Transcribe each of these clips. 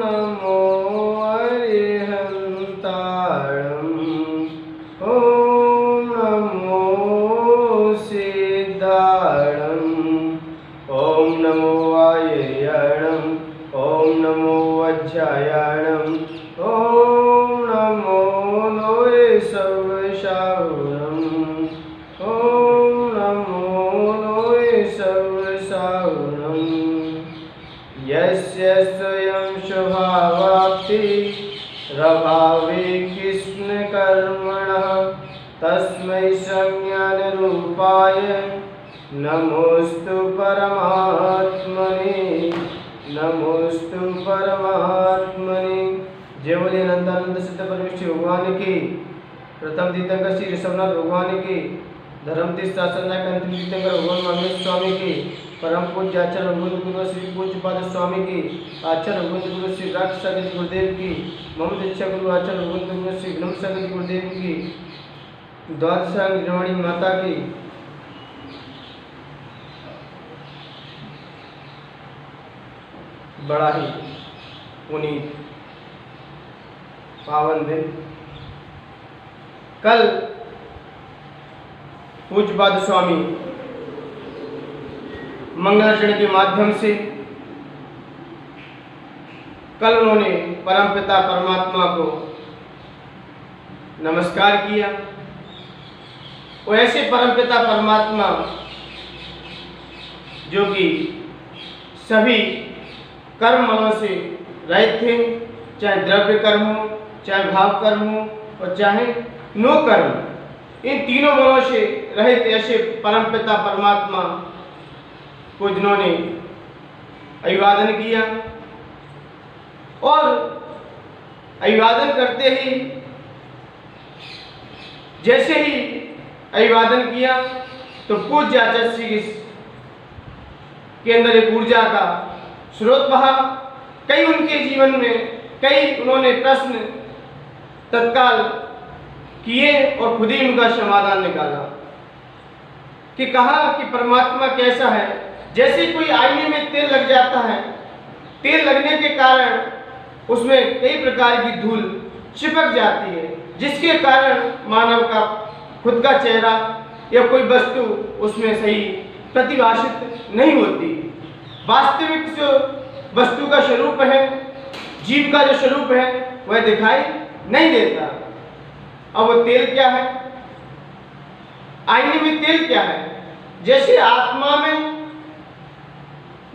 नमो अरिहंताणं ॐ नमो सिद्धाणं ॐ नमो आयर्यणं ॐ नमो वज्रायणं ॐ नमो नोये सर्वशाहुणं ॐ नमो नोये सर्वशाहुणं यस्य स्वयं स्वभावाप्ति रभावे कृष्णकर्मणः तस्मै संज्ञानरूपाय नमोस्तु परमात्मने नमोस्तु परमात्मने। जय बोले अनंतानंद सिद्ध परमेश्वर भगवान की। प्रथम तीर्थंकर श्री ऋषभनाथ भगवान की। धर्म तीर्थ शासन नायक अंतिम तीर्थंकर भगवान महेश स्वामी की। परम पूज्य आचार्य रघुवंश गुरु श्री पूज्य पाद स्वामी की। आचार्य रघुवंश गुरु श्री राक्ष सागर गुरुदेव की। मम दीक्षा गुरु आचार्य रघुवंश गुरु श्री ब्रह्म सागर गुरुदेव की। द्वादशांग निर्वाणी माता की। बड़ा ही पुनीत पावन दिन। कल पूज्यपाद स्वामी मंगलाचरण के माध्यम से कल उन्होंने परमपिता परमात्मा को नमस्कार किया। वो ऐसे परमपिता परमात्मा जो कि सभी कर्मों से रहित थे, चाहे द्रव्य कर्म हो, चाहे भाव कर्म हो और चाहे नो कर्म, इन तीनों मनों से रहित ऐसे परमपिता परमात्मा को जिन्होंने अभिवादन किया और अभिवादन करते ही जैसे ही अभिवादन किया तो पूज्य आचार्य श्री के अंदर एक ऊर्जा का स्रोत बहा। कई उनके जीवन में कई उन्होंने प्रश्न तत्काल किए और खुद ही उनका समाधान निकाला कि कहा कि परमात्मा कैसा है। जैसे कोई आईने में तेल लग जाता है, तेल लगने के कारण उसमें कई प्रकार की धूल चिपक जाती है, जिसके कारण मानव का खुद का चेहरा या कोई वस्तु उसमें सही प्रतिभाषित नहीं होती। वास्तविक जो वस्तु का स्वरूप है, जीव का जो स्वरूप है, वह दिखाई नहीं देता। अब वो तेल क्या है? आईने में तेल क्या है? जैसे आत्मा में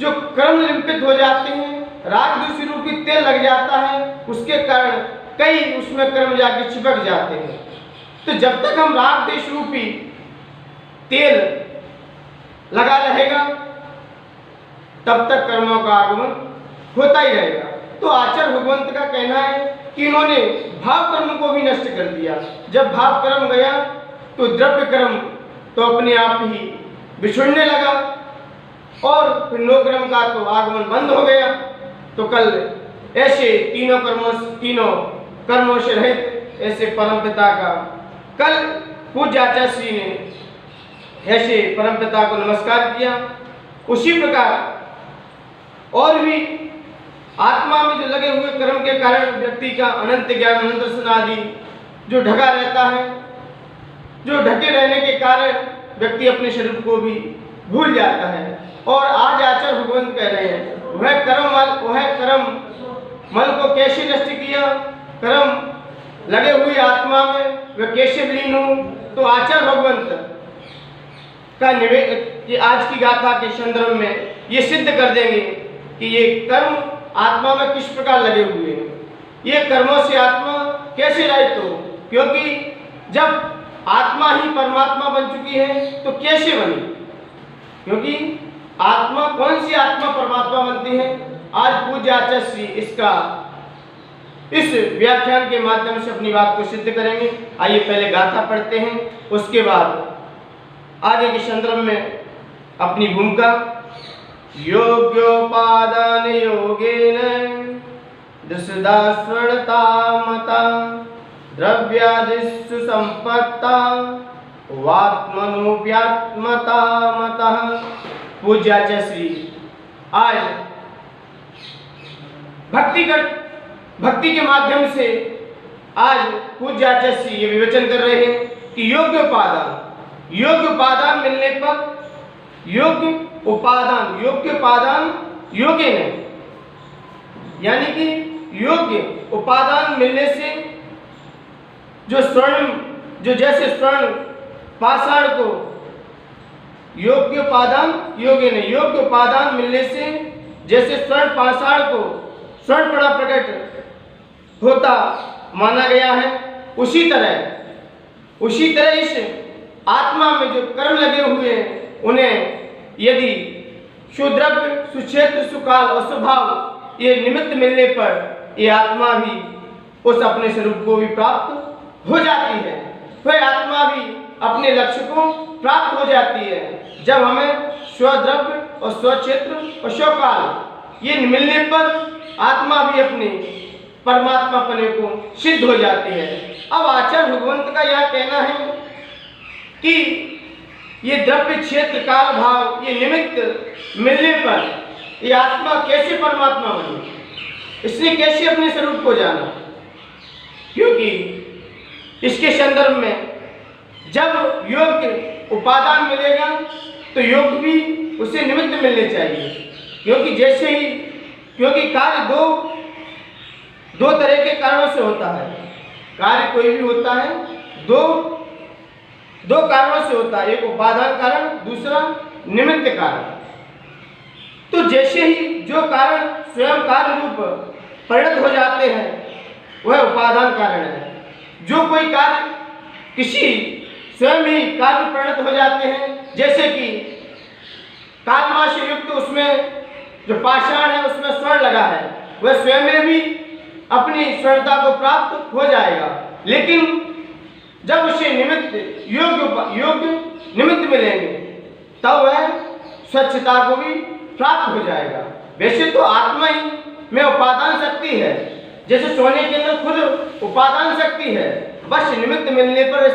जो कर्म लिंपित हो जाते हैं, राग दूषी रूपी तेल लग जाता है, उसके कारण कई उसमें कर्म जाके चिपक जाते हैं। तो जब तक हम राग देश रूपी तेल लगा रहेगा तब तक कर्मों का आगमन होता ही रहेगा। तो आचार्य भगवंत का कहना है कि इन्होंने भाव कर्म को भी नष्ट कर दिया। जब भाव कर्म गया तो द्रव्य कर्म तो अपने आप ही बिछुड़ने लगा और फिर नो कर्म का तो आगमन बंद हो गया। तो कल ऐसे तीनों कर्मों से रहित ऐसे परमपिता का कल पूज्य आचार्य श्री ने ऐसे परमपिता को नमस्कार किया। उसी प्रकार और भी आत्मा में जो लगे हुए कर्म के कारण व्यक्ति का अनंत ज्ञान अनंत दर्शन आदि जो ढका रहता है, जो ढके रहने के कारण व्यक्ति अपने शरीर को भी भूल जाता है। और आज आचार्य भगवंत कह रहे हैं वह कर्म मल को कैसे नष्ट किया, कर्म लगे हुए आत्मा में वह कैसे विलीन हो। तो आचार्य भगवंत का निवेदन आज की गाथा के संदर्भ में ये सिद्ध कर देंगे कि ये कर्म आत्मा में किस प्रकार लगे हुए हैं, ये कर्मों से आत्मा कैसे रहित हो। क्योंकि जब आत्मा ही परमात्मा बन चुकी है तो कैसे बनी? क्योंकि आत्मा कौन सी आत्मा परमात्मा बनती है? आज पूज्य आचार्य श्री इस व्याख्यान के माध्यम से अपनी बात को सिद्ध करेंगे। आइए पहले गाथा पढ़ते हैं, उसके बाद आगे के संदर्भ में अपनी भूमिका। योग्योपादान योगेन दृष्टास्वर्णता मता द्रव्यादिषु संपत्ता वात्मनोप्यात्मता मतः। पूज्य आचार्य श्री आज भक्ति के माध्यम से आज पूज्य आचार्य श्री ये विवेचन कर रहे हैं कि योग्य उपादान मिलने पर योग्य उपादान योग्य नहीं, यानी कि योग्य उपादान मिलने से जो जैसे स्वर्ण पाषाण को योग्य उपादान मिलने से जैसे स्वर्ण पाषाण को स्वर्णपणा प्रकट होता माना गया है, उसी तरह इस आत्मा में जो कर्म लगे हुए हैं उन्हें यदि सुद्रव्य, सुक्षेत्र, सुकाल और स्वभाव ये निमित्त मिलने पर ये आत्मा भी उस अपने स्वरूप को भी प्राप्त हो जाती है। वह आत्मा भी अपने लक्ष्य को प्राप्त हो जाती है जब हमें स्वद्रव्य और स्वक्षेत्र और स्वकाल ये मिलने पर आत्मा भी अपने परमात्मा पने को सिद्ध हो जाती है। अब आचार्य भगवंत का यह कहना है कि ये द्रव्य, क्षेत्र, काल, भाव ये निमित्त मिलने पर ये आत्मा कैसे परमात्मा बनी, इसने कैसे अपने स्वरूप को जाना, क्योंकि इसके संदर्भ में जब योग्य उपादान मिलेगा तो योग भी उसे निमित्त मिलने चाहिए, क्योंकि कार्य दो तरह के कारणों से होता है। कार्य कोई भी होता है दो कारणों से होता है, एक उपादान कारण, दूसरा निमित्त कारण। तो जैसे ही जो कारण स्वयं कार्य रूप परिणत हो जाते हैं वह उपादान कारण है। जो कोई कार्य किसी स्वयं ही कार्य परिणत हो जाते हैं, जैसे कि कालमा से युक्त उसमें जो पाषाण है उसमें स्वर्ण लगा है, वह स्वयं में भी अपनी स्वर्णता को प्राप्त हो जाएगा, लेकिन जब उसे योग्य निमित्त मिलेंगे तब वह स्वच्छता को भी प्राप्त हो जाएगा। वैसे तो आत्मा ही में उपादान शक्ति है, जैसे सोने के अंदर खुद उपादान शक्ति है, बस निमित्त मिलने पर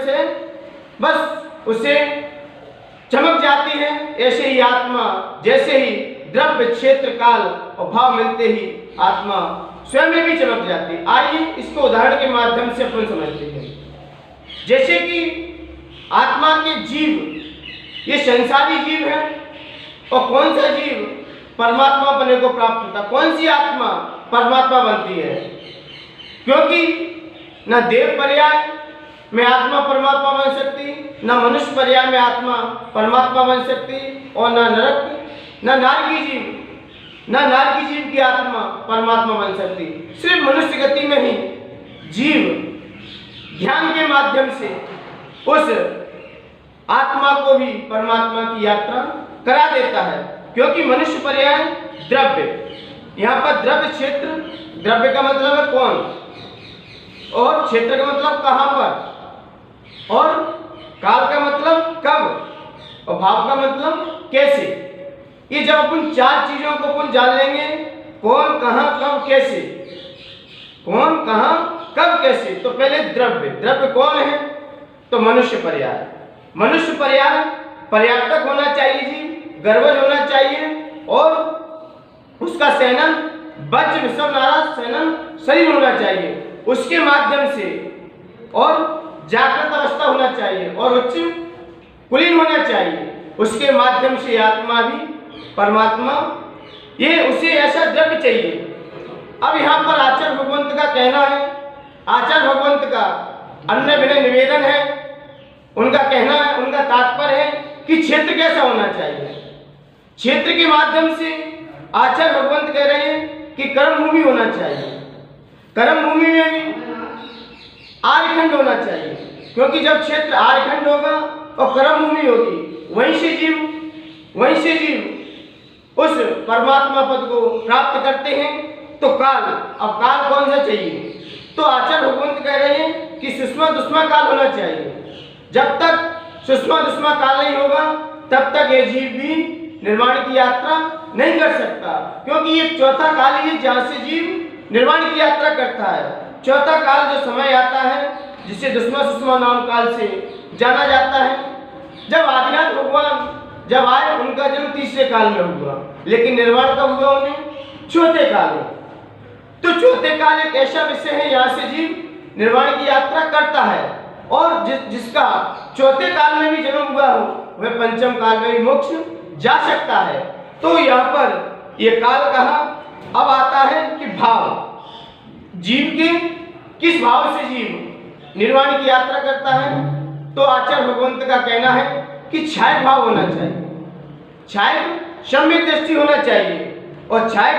उसे चमक जाती है। ऐसे ही आत्मा जैसे ही द्रव्य, क्षेत्र, काल और भाव मिलते ही आत्मा स्वयं में भी चमक जाती है। आइए इसको उदाहरण के माध्यम से अपन समझते हैं। जैसे कि आत्मा के जीव ये संसारी जीव है, और कौन सा जीव परमात्मा बनने को प्राप्त होता, कौन सी आत्मा परमात्मा बनती है, क्योंकि न देव पर्याय में आत्मा परमात्मा बन सकती, न मनुष्य पर्याय में आत्मा परमात्मा बन सकती, और न नारकी जीव की आत्मा परमात्मा बन सकती। सिर्फ मनुष्य गति में ही जीव ध्यान के माध्यम से उस आत्मा को भी परमात्मा की यात्रा करा देता है, क्योंकि मनुष्य पर्याय द्रव्य, यहाँ पर द्रव्य, क्षेत्र, द्रव्य का मतलब है कौन, और क्षेत्र का मतलब कहाँ पर, और काल का मतलब कब, और भाव का मतलब कैसे। ये जब अपन चार चीजों को अपन जान लेंगे, कौन, कहाँ, कब, कैसे, कौन, कहाँ, कब, कैसे, तो पहले द्रव्य कौन है, तो मनुष्य पर्याय पर्याप्तक होना चाहिए जी, गर्भज होना चाहिए, और उसका शयनन वज्र विषम नारा शयनन शरीर होना चाहिए, उसके माध्यम से, और जागृत अवस्था होना चाहिए, और उच्च कुलीन होना चाहिए, उसके माध्यम से आत्मा भी परमात्मा, ये उसे ऐसा द्रव्य चाहिए। अब यहाँ पर आचार्य भगवंत का कहना है, आचार्य भगवंत का अन्य विनय निवेदन है, उनका कहना है, उनका तात्पर्य है कि क्षेत्र कैसा होना चाहिए। क्षेत्र के माध्यम से आचार्य भगवंत कह रहे हैं कि कर्म भूमि होना चाहिए, कर्म भूमि में भी आर्यखंड होना चाहिए, क्योंकि जब क्षेत्र आर्यखंड होगा और कर्म भूमि होगी, वहीं से जीव उस परमात्मा पद को प्राप्त करते हैं। तो काल, अब काल कौन सा चाहिए, तो आचार्य भगवंत कह रहे हैं कि सुषमा दुष्मा काल होना चाहिए। जब तक सुषमा दुष्मा काल नहीं होगा तब तक ये जीव भी निर्वाण की यात्रा नहीं कर सकता, क्योंकि ये चौथा काल ही है जहाँ से जीव निर्वाण की यात्रा करता है। चौथा काल जो समय आता है जिसे दुष्मा सुषमा नाम काल से जाना जाता है। जब आदिनाथ भगवान जब आए, उनका जन्म तीसरे काल में हुआ, लेकिन निर्वाण कब हुआ उन्हें, चौथे काल में। चौथे काल एक ऐसा विषय है, यहाँ से जीव निर्वाण की यात्रा करता है, और जिसका चौथे काल में भी जन्म हुआ हो वह पंचम काल में भी मोक्ष जा सकता है। तो यहाँ पर ये काल कहा। अब आता है कि भाव, जीव के किस भाव से जीव निर्वाण की यात्रा करता है। तो आचार्य भगवंत का कहना है कि छाय भाव होना चाहिए, छाय सम्यक दृष्टि होना चाहिए, और छाय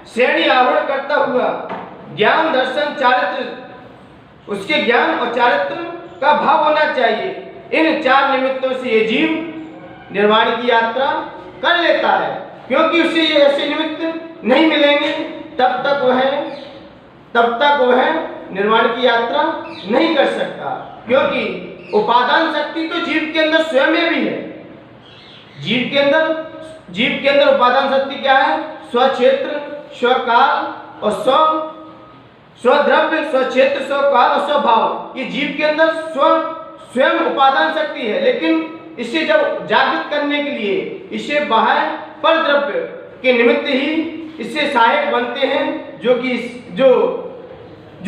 श्रेणी आवरण करता हुआ ज्ञान दर्शन चारित्र, उसके ज्ञान और चारित्र का भाव होना चाहिए। इन चार निमित्तों से ये जीव निर्वाण की यात्रा कर लेता है, क्योंकि उसे ये ऐसे निमित्त नहीं मिलेंगे तब तक वह निर्वाण की यात्रा नहीं कर सकता, क्योंकि उपादान शक्ति तो जीव के अंदर स्वयं में भी है। जीव के अंदर उपादान शक्ति क्या है? स्वक्षेत्र, स्वकाल और स्वद्रव्य, स्वक्षेत्र, स्वकाल और स्वभाव। ये जीव के अंदर स्वयं उपादान शक्ति है, लेकिन इसे जब जागृत करने के लिए इसे बाह्य पर द्रव्य के निमित्त ही इससे सहायक बनते हैं, जो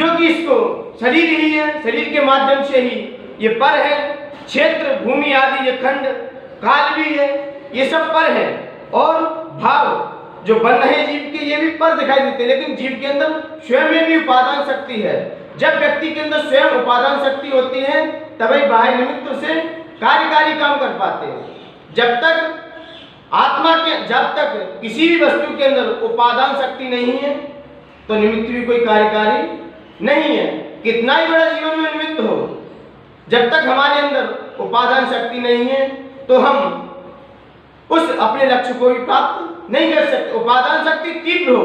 कि इसको शरीर ही है, शरीर के माध्यम से ही ये पर है, क्षेत्र, भूमि आदि ये खंड, काल भी है, ये सब पर है। और भाव जो बन रहे जीव के, ये भी पर दिखाई देते हैं, लेकिन जीव के अंदर स्वयं में भी उपादान शक्ति है। जब व्यक्ति के अंदर स्वयं उपादान शक्ति होती है तभी बाह्य निमित्त से कार्यकारी काम कर पाते हैं। जब तक किसी भी वस्तु के अंदर उपादान शक्ति नहीं है तो निमित्त भी कोई कार्यकारी नहीं है, कितना ही बड़ा जीवन में निमित्त हो। जब तक हमारे अंदर उपादान शक्ति नहीं है तो हम उस अपने लक्ष्य को भी प्राप्त नहीं कर सकते। उपादान शक्ति तीव्र हो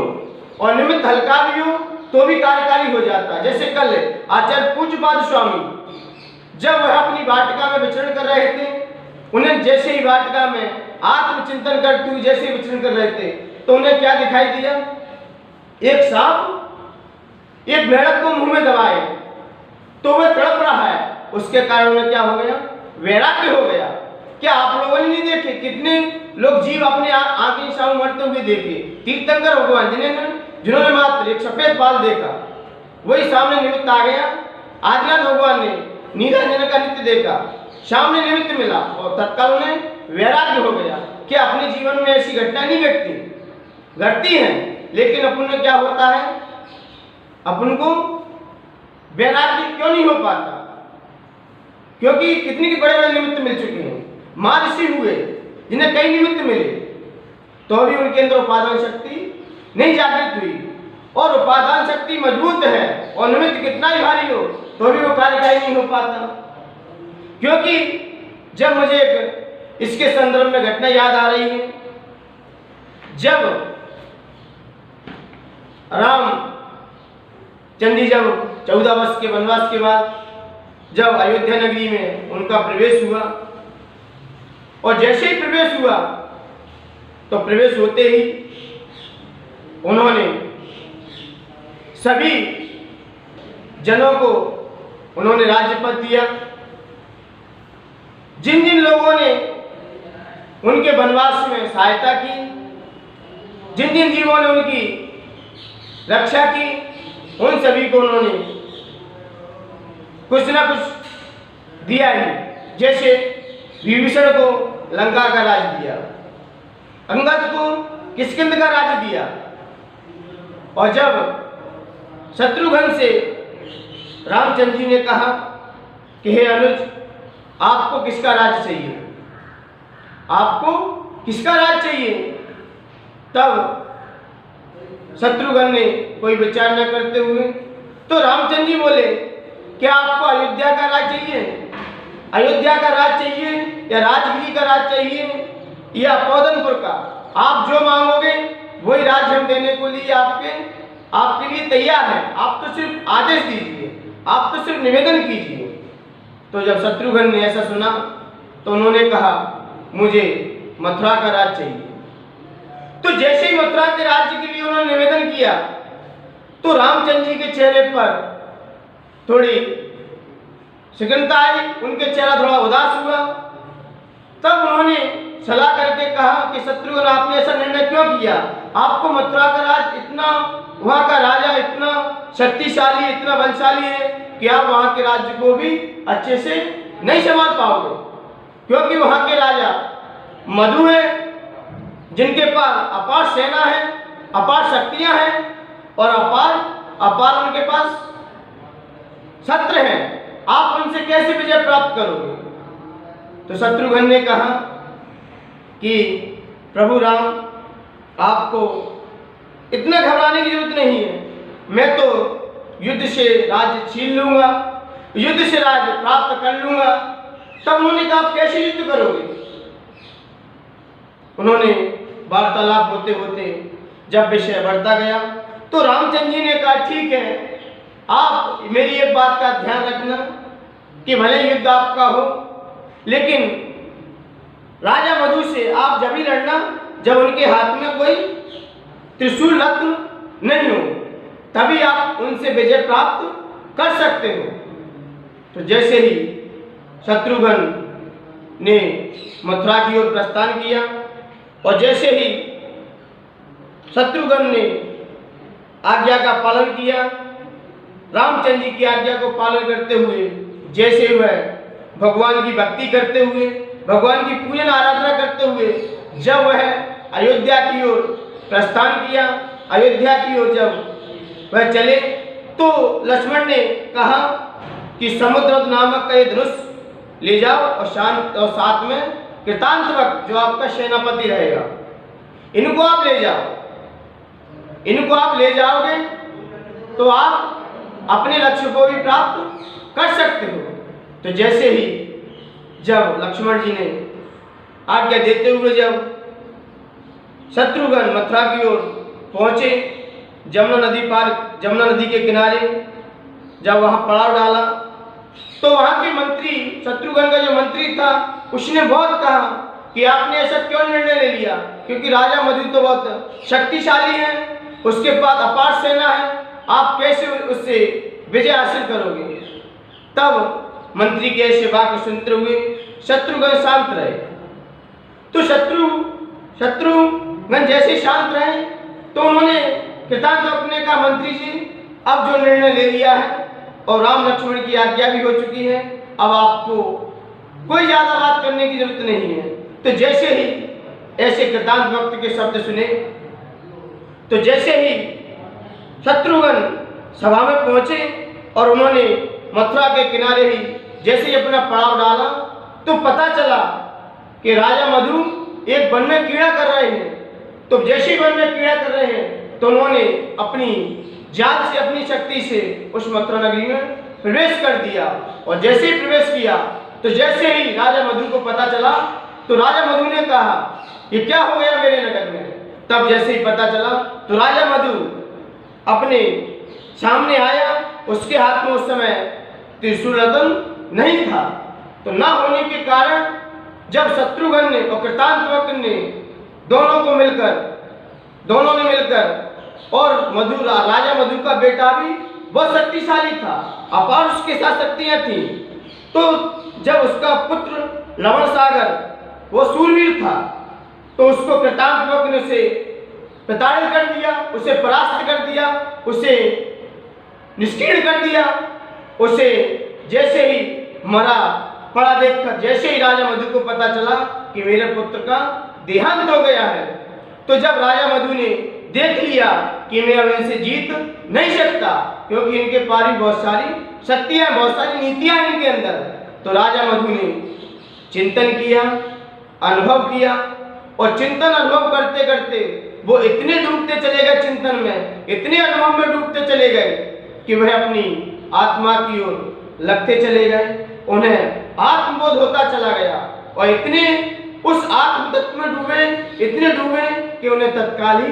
और निमित्त हल्का भी हो तो भी कार्यकारी हो जाता है। जैसे कल आचार्य पूज्यपाद स्वामी जब वह अपनी वाटिका में विचरण कर रहे थे, उन्हें जैसे ही वाटिका में आत्मचिंतन करते हुए जैसे विचरण कर रहे थे तो उन्हें क्या दिखाई दिया? एक सांप एक मेढक को मुंह में दबाए तो वह तड़प रहा है, उसके कारण उन्हें क्या हो गया? वैराग्य हो गया। क्या आप लोगों ने नहीं देखे कितने लोग जीव अपने आंखें सामने मरते हुए देखे? तीर्थंकर भगवान जिन्होंने मात्र एक सफेद बाल देखा, वही सामने निमित्त आ गया। आदिनाथ भगवान ने नीलांजन का नित्य देखा, सामने निमित्त मिला और तत्काल उन्हें वैराग्य हो गया। क्या अपने जीवन में ऐसी घटना नहीं घटती है, लेकिन अपन में क्या होता है? अपन को वैराग्य क्यों नहीं हो पाता? क्योंकि कितने के बड़े बड़े निमित्त मिल चुके हैं। महर्षि हुए जिन्हें कई निमित्त मिले तो भी उनके अंदर उपादान शक्ति नहीं जागृत हुई, और उपादान शक्ति मजबूत है और निमित्त कितना ही भारी हो तो भी वो कार्यकारी नहीं हो पाता। क्योंकि जब मुझे इसके संदर्भ में घटना याद आ रही है, जब राम चंदी जब 14 वर्ष के वनवास के बाद जब अयोध्या नगरी में उनका प्रवेश हुआ, और जैसे ही प्रवेश हुआ तो प्रवेश होते ही उन्होंने सभी जनों को उन्होंने राज्यपद दिया। जिन जिन लोगों ने उनके वनवास में सहायता की, जिन जिन जीवों ने उनकी रक्षा की, उन सभी को उन्होंने कुछ ना कुछ दिया ही। जैसे विभीषण को लंका का राज दिया, अंगद को किष्किंध का राज दिया, और जब शत्रुघ्न से रामचंद्र जी ने कहा कि हे अनुज, आपको किसका राज चाहिए, आपको किसका राज चाहिए, तब शत्रुघ्न ने कोई विचार न करते हुए तो रामचंद्र जी बोले, क्या आपको अयोध्या का राज चाहिए, अयोध्या का राज चाहिए या राजगिरी का राज चाहिए या पौधनपुर का? आप जो मांगोगे वही राज हम देने को लिए आपके लिए तैयार है। आप तो सिर्फ आदेश दीजिए, आप तो सिर्फ निवेदन कीजिए। तो जब शत्रुघ्न ने ऐसा सुना तो उन्होंने कहा, मुझे मथुरा का राज चाहिए। तो जैसे ही मथुरा के राज्य के लिए उन्होंने निवेदन किया तो रामचंद्र जी के चेहरे पर थोड़ी शिकनता आई, उनके चेहरा थोड़ा उदास हुआ। तब उन्होंने सलाह करके कहा कि शत्रुघ्न, आपने ऐसा निर्णय क्यों किया? आपको मथुरा का राज इतना, वहां का राजा इतना शक्तिशाली, इतना बलशाली है कि आप वहां के राज्य को भी अच्छे से नहीं संभाल पाओगे, क्योंकि वहां के राजा मधु है, जिनके पास अपार सेना है, अपार शक्तियां हैं और अपार उनके पास शत्रु हैं। आप उनसे कैसे विजय प्राप्त करोगे? तो शत्रुघ्न ने कहा कि प्रभु राम, आपको इतना घबराने की जरूरत नहीं है, मैं तो युद्ध से राज्य छीन लूंगा, युद्ध से राज्य प्राप्त कर लूंगा। तब उन्होंने कहा, आप कैसे युद्ध करोगे? उन्होंने वार्तालाप होते होते जब विषय बढ़ता गया तो रामचंद्र जी ने कहा, ठीक है, आप मेरी एक बात का ध्यान रखना कि भले युद्ध आपका हो, लेकिन राजा मधु से आप जब ही लड़ना जब उनके हाथ में कोई त्रिशूल रत्न नहीं हो, तभी आप उनसे विजय प्राप्त कर सकते हो। तो जैसे ही शत्रुघ्न ने मथुरा की ओर प्रस्थान किया और जैसे ही शत्रुघ्न ने आज्ञा का पालन किया, रामचंद्र जी की आज्ञा को पालन करते हुए, जैसे वह भगवान की भक्ति करते हुए, भगवान की पूजन आराधना करते हुए जब वह अयोध्या की ओर प्रस्थान किया, अयोध्या की ओर जब वह चले, तो लक्ष्मण ने कहा कि समुद्र नामक का ये धनुष ले जाओ और साथ में कृतांतवक जो आपका सेनापति रहेगा, इनको आप ले जाओ। इनको आप ले जाओगे तो आप अपने लक्ष्य को भी प्राप्त कर सकते हो। तो जैसे ही जब लक्ष्मण जी ने आज्ञा देते हुए जब शत्रुघ्न मथुरा की ओर पहुंचे, जमुना नदी के किनारे जब वहां पड़ाव डाला, तो वहां के मंत्री, शत्रुघ्न का जो मंत्री था, उसने बहुत कहा कि आपने ऐसा क्यों निर्णय ले लिया, क्योंकि राजा मधु तो बहुत शक्तिशाली है, उसके पास अपार सेना है, आप कैसे उससे विजय हासिल करोगे? तब मंत्री के ऐसे वाक्य सुनते हुए शत्रुघ्न शांत रहे। तो शत्रुघ्न जैसे शांत रहे तो उन्होंने कृतांतवक ने कहा, मंत्री जी, अब जो निर्णय ले लिया है और राम लक्ष्मण की आज्ञा भी हो चुकी है, अब आपको कोई ज्यादा बात करने की जरूरत नहीं है। तो जैसे ही ऐसे कृतांतवक के शब्द सुने, तो जैसे ही शत्रुघ्न सभा में पहुंचे और उन्होंने मथुरा के किनारे ही जैसे ही अपना पड़ाव डाला, तो पता चला कि राजा मधु एक वन में कीड़ा कर रहे हैं। तो जैसे ही वन में कीड़ा कर रहे हैं तो उन्होंने अपनी जाल से, अपनी शक्ति से उस मथुरा नगरी में प्रवेश कर दिया। और जैसे ही प्रवेश किया तो जैसे ही राजा मधु को पता चला, तो राजा मधु ने कहा, ये क्या हो गया मेरे नगर में? तब जैसे ही पता चला तो राजा मधु अपने सामने आया, उसके हाथ में उस समय त्रिशूल रत्न नहीं था। तो ना होने के कारण जब शत्रुघ्न ने और कृतांतवक ने दोनों ने मिलकर और राजा मधु का बेटा भी बहुत शक्तिशाली था, अपार उसके साथ शक्तियां थी। तो जब उसका पुत्र लवण सागर वो सूरवीर था, तो उसको कृतांतवक ने उसे प्रताड़ित कर दिया, उसे परास्त कर दिया, उसे निष्कीर्ण कर दिया। उसे जैसे ही मरा पड़ा देखकर जैसे ही राजा मधु को पता चला कि मेरे पुत्र का देहांत हो गया है, तो जब राजा मधु ने देख लिया कि मैं अब इनसे जीत नहीं सकता, क्योंकि इनके पास भी बहुत सारी शक्तियां, बहुत सारी नीतियां हैं इनके अंदर, तो राजा मधु ने चिंतन किया, अनुभव किया, और चिंतन अनुभव करते करते वो इतने डूबते चले गए चिंतन में, इतने अनुभव में डूबते चले गए कि वह अपनी आत्मा की ओर लगते चले गए। उन्हें आत्मबोध होता चला गया और इतने उस आत्म तत्व में इतने डूबे कि उन्हें तत्काल ही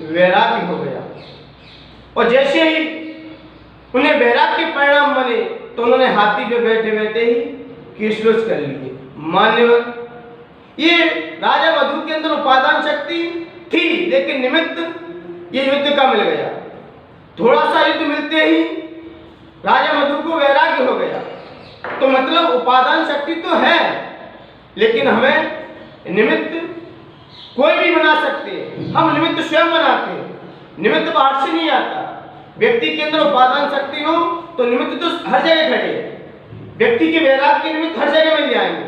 वैराग्य हो गया। और जैसे ही उन्हें वैराग्य के परिणाम बने तो उन्होंने हाथी पे बैठे बैठे ही केशलोच कर लिए। मान्यवर, ये राजा मधु के अंदर उपादान शक्ति थी, लेकिन निमित्त ये युद्ध का मिल गया। थोड़ा सा युद्ध मिलते ही राजा मधु को वैराग्य हो गया। तो मतलब उपादान शक्ति तो है, लेकिन हमें निमित्त कोई भी बना सकते हैं, हम निमित्त स्वयं बनाते हैं, निमित्त बाहर से नहीं आता। व्यक्ति के अंदर उपादान शक्ति हो तो निमित्त तो हर जगह खड़े हैं, व्यक्ति के वैराग के निमित्त हर जगह मिल जाएंगे,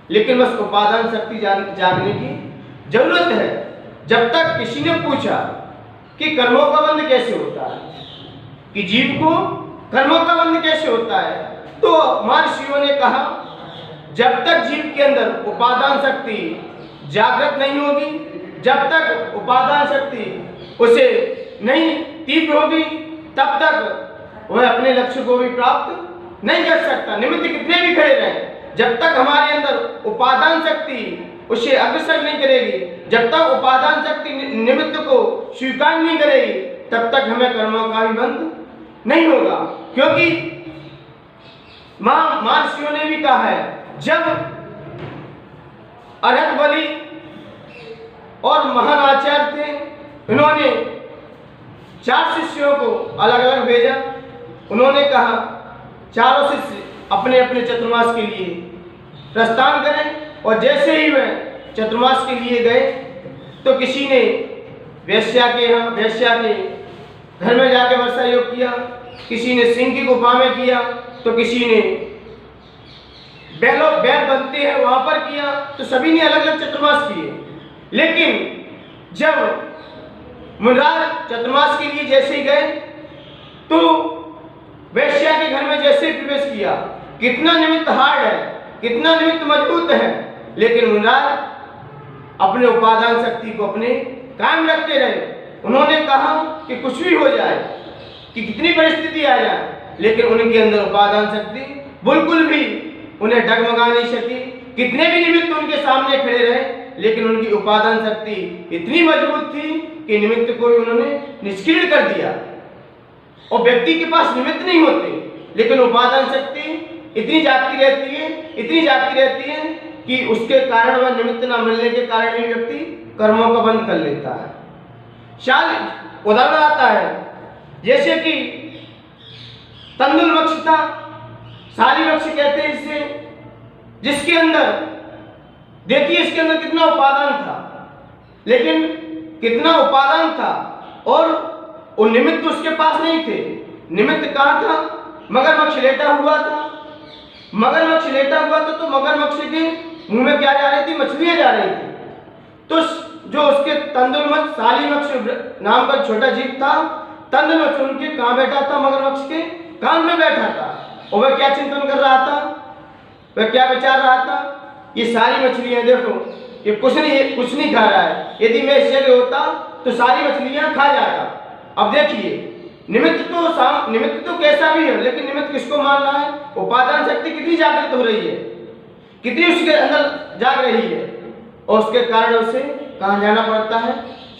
लेकिन बस उपादान शक्ति जागने की जरूरत है। जब तक किसी ने पूछा कि कर्मों का बंध कैसे होता है, कि जीव को कर्मों का बंध कैसे होता है, तो महर्षियों ने कहा जब तक जीव के अंदर उपादान शक्ति जागृत नहीं होगी, जब तक उपादान शक्ति उसे नहीं तीव्र होगी, तब तक वह अपने लक्ष्य को भी प्राप्त नहीं कर सकता। निमित्त कितने भी खड़े रहें, जब तक हमारे अंदर उपादान शक्ति उसे अग्रसर नहीं करेगी, जब तक उपादान शक्ति निमित्त को स्वीकार नहीं करेगी, तब तक हमें कर्मों का भी बंध नहीं होगा। क्योंकि महर्षियों ने भी कहा है, जब अरहत बलि और महान आचार्य थे, इन्होंने 4 शिष्यों को अलग अलग भेजा। उन्होंने कहा चारों शिष्य अपने अपने चतुर्मास के लिए प्रस्थान करें, और जैसे ही वह चतुर्मास के लिए गए तो किसी ने वेश्या के घर में जाकर वर्षा योग किया, किसी ने सिंह की गुफा में किया, तो किसी ने बैल बनते हैं वहां पर किया, तो सभी ने अलग अलग चतुर्मास किए। लेकिन जब मुनिराज चतुर्मास के लिए जैसे ही गए तो वेश्या के घर में जैसे ही प्रवेश किया, कितना निमित्त हार्ड है, कितना निमित्त मजबूत है, लेकिन मुनिराज अपने उपादान शक्ति को अपने कायम रखते रहे। उन्होंने कहा कि कुछ भी हो जाए, कि कितनी परिस्थिति आ जाए, लेकिन उनके अंदर उपादान शक्ति बिल्कुल भी उन्हें डगमगा नहीं सकी। कितने भी निमित्त उनके सामने खड़े रहे, लेकिन उनकी उपादान शक्ति इतनी मजबूत थी कि निमित्त को उन्होंने निष्क्रिय कर दिया। और व्यक्ति के पास निमित्त नहीं होते, लेकिन उपादान शक्ति इतनी जागती रहती है कि उसके कारण वह निमित्त न मिलने के कारण ही व्यक्ति कर्मों का बंध कर लेता है। उदाहरण आता है, जैसे कि तंदुल वृक्ष था, साली वृक्ष कहते हैं इसे, जिसके अंदर देखिए इसके अंदर कितना उपादान था, लेकिन कितना उपादान था और वो निमित्त उसके पास नहीं थे। निमित्त कहाँ था? मगरमच्छ लेटा हुआ था। मगरमच्छ लेटा हुआ था तो मगरमच्छ के मुंह में क्या जा रही थी? मछलियां जा रही थी। तो जो उसके तंदुलमच्छ सालीमच्छ नाम का छोटा जीव था, तंदुलमच्छ उनके कहाँ बैठा था? मगरमच्छ के कान में बैठा था। और वह क्या चिंतन कर रहा था? वह क्या विचार रहा था? ये सारी मछलियां देखो, ये कुछ नहीं खा रहा है। यदि मैं इस जगह होता तो सारी मछलियां खा जाता। अब देखिए, निमित्त तो कैसा भी है, लेकिन निमित्त किसको मान रहा है? उपादान शक्ति कितनी जागृत हो रही है, कितनी उसके अंदर जाग रही है, और उसके कारण उसे कहाँ जाना पड़ता है?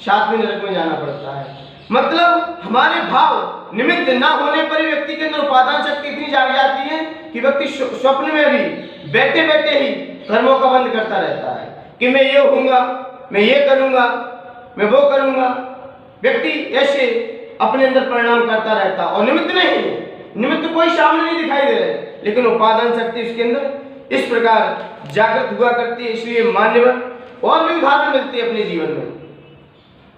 7वें नरक में जाना पड़ता है। मतलब हमारे भाव निमित्त ना होने पर ही व्यक्ति के अंदर उपादान शक्ति इतनी जाग जाती है कि व्यक्ति स्वप्न में भी बैठे बैठे ही कर्मों का बंध करता रहता है कि मैं ये होऊंगा, मैं ये करूंगा, मैं वो करूंगा। व्यक्ति ऐसे अपने अंदर परिणाम करता रहता और निमित्त नहीं है, निमित्त कोई सामने नहीं दिखाई दे रहे, लेकिन उपादान शक्ति उसके अंदर इस प्रकार जागृत हुआ करती है। इसलिए मान्यवर और भी उदाहरण मिलते हैं अपने जीवन में।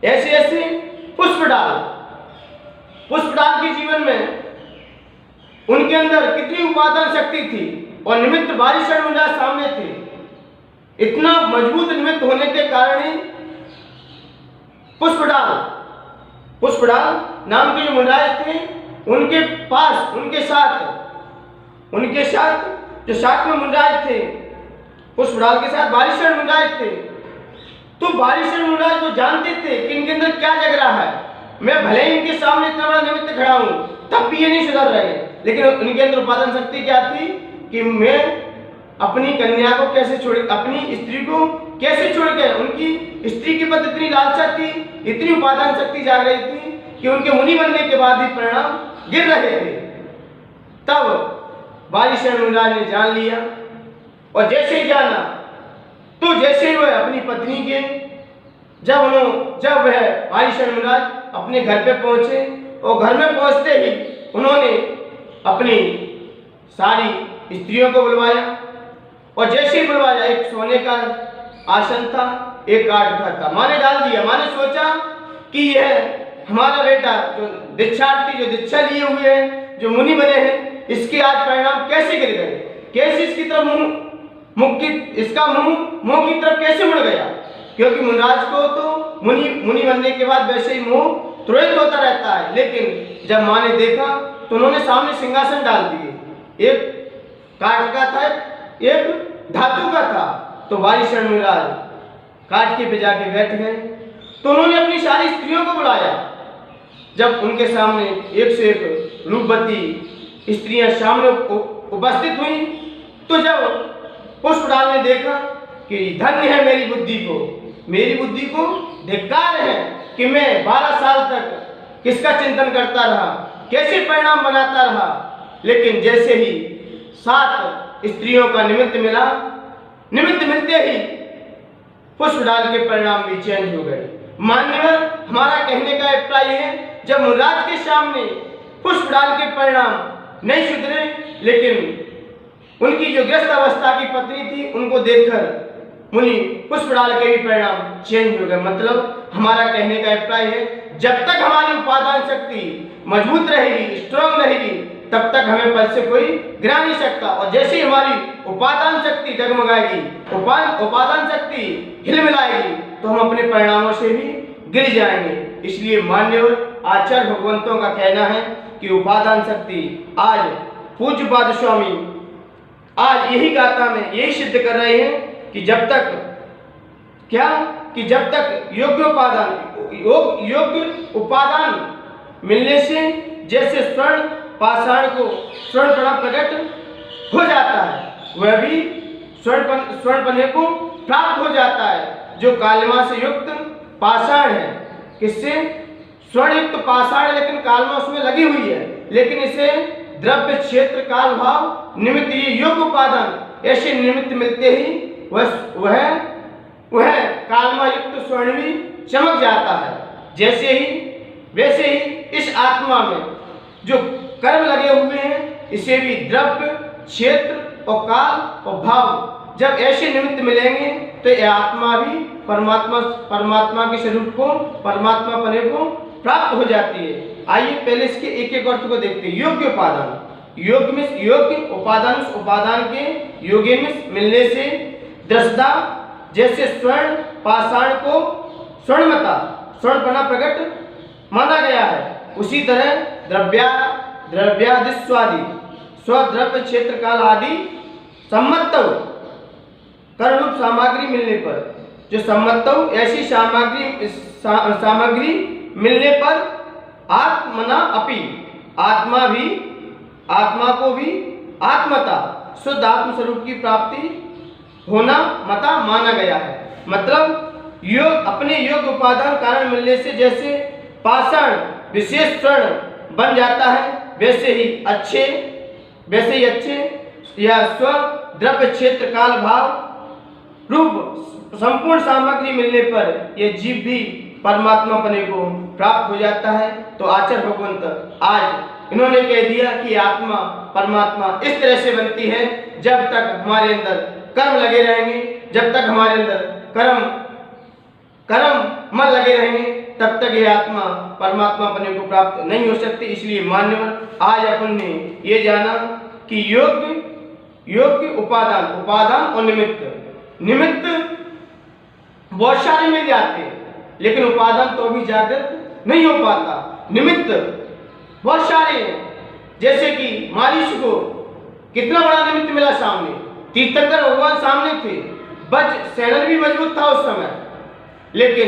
ऐसे ऐसे पुष्पडाल के जीवन में उनके अंदर कितनी उपादान शक्ति थी और निमित्त बारिश सामने थे। इतना मजबूत निमित्त होने के कारण ही पुष्पडाल नाम के जो मुनिराज थे, उनके पास उनके साथ जो साथ में मुनिराज थे, पुष्पडाल के साथ बारिशण मुनिराज थे। तो बारिशण मुनिराज तो जानते थे कि इनके अंदर क्या जग रहा है। मैं भले ही इनके सामने इतना बड़ा निमित्त खड़ा हूं, तब भी ये नहीं सुधर रहे, लेकिन उनके अंदर उपादान शक्ति क्या थी कि मैं अपनी कन्या को कैसे छोड़, अपनी स्त्री को कैसे छोड़ के, उनकी स्त्री के प्रति इतनी लालसा थी, इतनी उपादान शक्ति जाग रही थी कि उनके मुनि बनने के बाद भी परिणाम गिर रहे थे। तब बारिशण मुनिराज ने जान लिया, और जैसे ही जाना तो जैसे ही वह अपनी पत्नी के जब वह बारिशण मुनिराज अपने घर पे पहुंचे, और घर में पहुंचते ही उन्होंने अपनी सारी स्त्रियों को बुलवाया, और जैसे ही बुलवाया, एक सोने का आसन था, एक काठ का था, माँ ने डाल दिया। माँ ने सोचा कि यह हमारा बेटा जो दीक्षार्थी, जो दीक्षा लिए हुए हैं, जो मुनि बने हैं, इसके आज परिणाम कैसे गिर गए, कैसे इसकी तरफ इसका मुंह की तरफ कैसे मुड़ गया? क्योंकि मुनिराज को तो मुनि बनने के बाद वैसे ही मुंह तुरंत होता रहता है, लेकिन जब माँ ने देखा तो उन्होंने सामने सिंहासन डाल दिए। एक काठ का था, एक धातु का था। तो वारिशरण मुनिराज काठ के पे जाके बैठ गए। तो उन्होंने अपनी सारी स्त्रियों को बुलाया। जब उनके सामने एक से एक रूपवती स्त्रियां सामने उपस्थित हुई, तो जब पुष्पलाल ने देखा कि धन्य है मेरी बुद्धि को धिक्कार है कि मैं 12 साल तक किसका चिंतन करता रहा, कैसे परिणाम बनाता रहा, लेकिन जैसे ही 7 स्त्रियों का निमित्त मिलते ही पुष्पलाल के परिणाम भी चेंज हो गए। मान्यवर, हमारा कहने का अभिप्राय है, जब मुनिराज के सामने पुष्पलाल के परिणाम नहीं सुधरे, लेकिन उनकी जो ग्रस्त अवस्था की पत्नी थी, उनको देखकर मुनि पुष्पलाल के भी परिणाम चेंज हो गए। मतलब हमारा कहने का अभिप्राय है, जब तक हमारी उपादान शक्ति मजबूत रहेगी, स्ट्रांग रहेगी, तब तक हमें पद से कोई गिरा नहीं सकता। और जैसे ही हमारी उपादान शक्ति डगमगाएगी, उपादान शक्ति हिलमिलाएगी, तो हम अपने परिणामों से भी गिर जाएंगे। इसलिए मान्यवर आचार्य भगवंतों का कहना है कि उपादान शक्ति, आज पूज्यपाद स्वामी आज यही गाथा में यही सिद्ध कर रहे हैं कि जब तक योग्य उपादान मिलने से जैसे स्वर्ण पाषाण को स्वर्णपना प्रकट हो जाता है, वह भी स्वर्णपने को प्राप्त हो जाता है। जो कालिमा से युक्त पाषाण है, किससे? स्वर्ण युक्त पाषाण, लेकिन कालिमा उसमें लगी हुई है, लेकिन इसे द्रव्य क्षेत्र काल भाव निमित्त ये योग्य उपादान ऐसे निमित्त मिलते ही वह कालमा युक्त स्वर्ण भी चमक जाता है। वैसे ही इस आत्मा में जो कर्म लगे हुए हैं, इसे भी द्रव्य क्षेत्र और काल और भाव जब ऐसे निमित्त मिलेंगे, तो यह आत्मा भी परमात्मा के स्वरूप को, परमात्मा पने को प्राप्त हो जाती है। आइए पहले इसके एक एक अर्थ को देखते हैं। योग्य उपादान, योग्य उपादान के योग्य में मिलने से दृष्टा, जैसे स्वर्ण पाषाण को स्वर्णपना प्रकट माना गया है, उसी तरह द्रव्यादिस्वादि स्वद्रव्य क्षेत्र काल आदि सम्मत कर्णरूप सामग्री मिलने पर, जो सम्मत ऐसी सामग्री मिलने पर आत्मना अपि आत्मा को भी आत्मता शुद्ध आत्म स्वरूप की प्राप्ति होना मता माना गया है। मतलब अपने योग्य उपादान कारण मिलने से जैसे पाषाण विशेष स्वर्ण बन जाता है, वैसे ही अच्छे या स्व द्रव्य क्षेत्र काल भाव रूप संपूर्ण सामग्री मिलने पर यह जीव भी परमात्मा पने को प्राप्त हो जाता है। तो आचार्य भगवंत आज इन्होंने कह दिया कि आत्मा परमात्मा इस तरह से बनती है, जब तक हमारे अंदर कर्म लगे रहेंगे, जब तक हमारे अंदर कर्म मन लगे रहेंगे, तब तक ये आत्मा परमात्मा पने को प्राप्त नहीं हो सकती। इसलिए मान्यवर आज अपन ने ये जाना कि योग्य उपादान और निमित्त बहुत सारे मिल जाते हैं, लेकिन उपादान तो भी जागृत नहीं हो पाता। निमित्त बहुत सारे हैं, जैसे कि मालिश को कितना बड़ा निमित्त मिला सामने, तीर्थंकर भगवान सामने थे, सेनर भी मजबूत था उस समय, लेकिन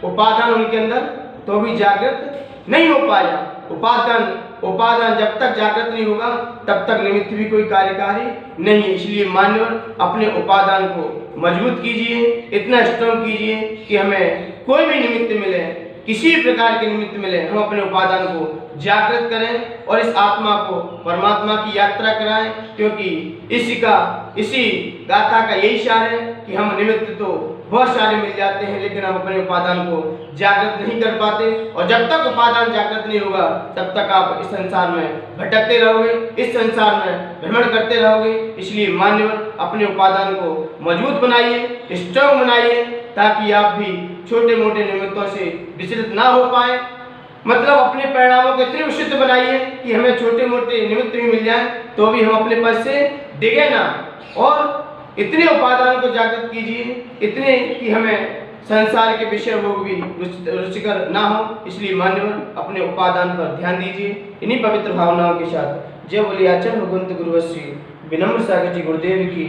उपादान उनके अंदर तो भी जागृत नहीं हो पाया। उपादान जब तक जागृत नहीं होगा, तब तक निमित्त भी कोई कार्यकारी नहीं है। इसलिए मान्यवर अपने उपादान को मजबूत कीजिए, इतना स्ट्रॉन्ग कीजिए कि हमें कोई भी निमित्त मिले, किसी प्रकार के निमित्त मिले, हम अपने उपादान को जागृत करें और इस आत्मा को परमात्मा की यात्रा कराएं। क्योंकि इसी गाथा का यही सार है कि हम निमित्त तो बहुत सारे मिल जाते हैं, लेकिन हम अपने उपादान को जागृत नहीं कर पाते। और जब तक उपादान जागृत नहीं होगा तब तक आप इस संसार में भटकते रहोगे, इस संसार में भ्रमण करते रहोगे। इसलिए मान्यवर अपने उपादान को मजबूत बनाइए, स्ट्रांग बनाइए, ताकि आप भी छोटे मोटे निमित्तों से विचलित ना हो पाए। मतलब अपने परिणामों को इतने विशुद्ध बनाइए कि हमें छोटे मोटे निमित्त भी मिल जाए तो भी हम अपने पद से डिगे ना, और इतने उपादान को जागृत कीजिए, इतने कि हमें संसार के विषय भोग भी रुचिकर ना हो। इसलिए मान्यवर अपने उपादान पर ध्यान दीजिए। इन्हीं पवित्र भावनाओं के साथ जय बोलिए आचार्य भगवंत गुरुवश्री विनम्र सागर जी गुरुदेव की